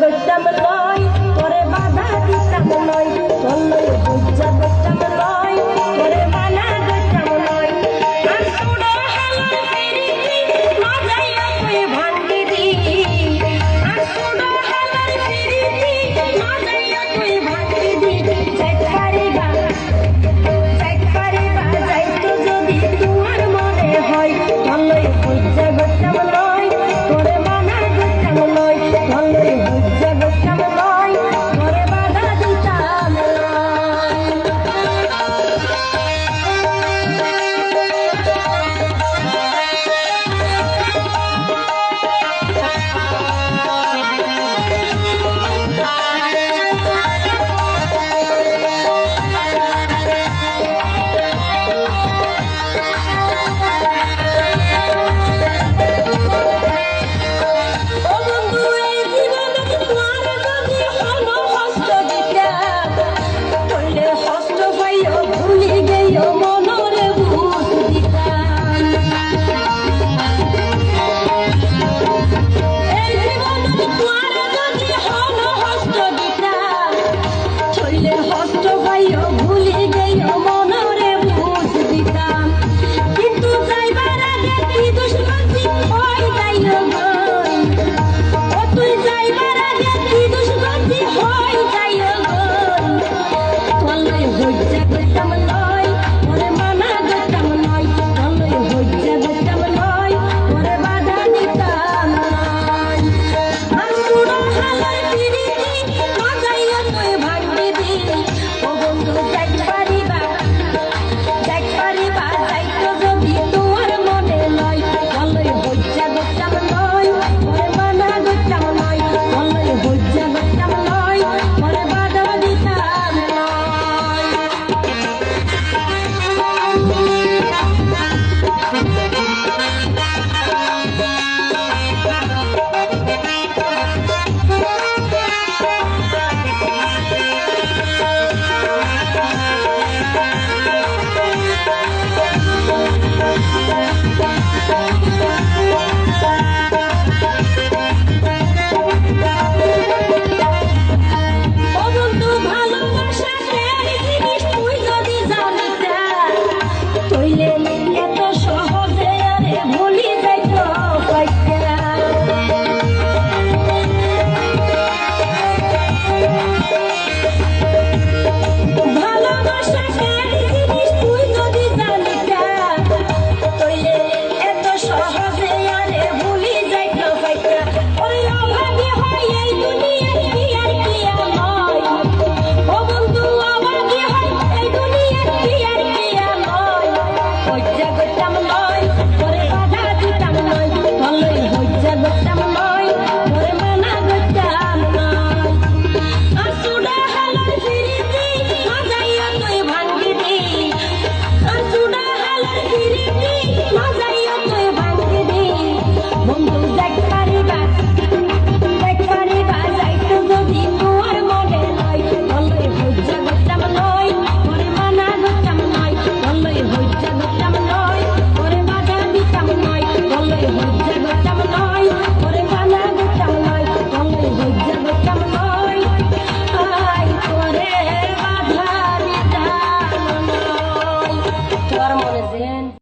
গইতাম লয় তোরে বাধা দিতাম লয় চলই বুঝা গইতাম লয় তোরে বানা গইতাম লয় আর সুড়ো হালাল ফিরিতি মজাইয়া তুই ভাঙ্গি দি আর সুড়ো হালাল ফিরিতি মজাইয়া তুই ভাঙ্গি দি যাইতে পারিবা যাইতো যদি তোমার মনে হয় চলই বুঝা গইতাম লয় তোরে বানা গইতাম লয় চলই বুঝা গইতাম লয় তোরে বাধা দিতাম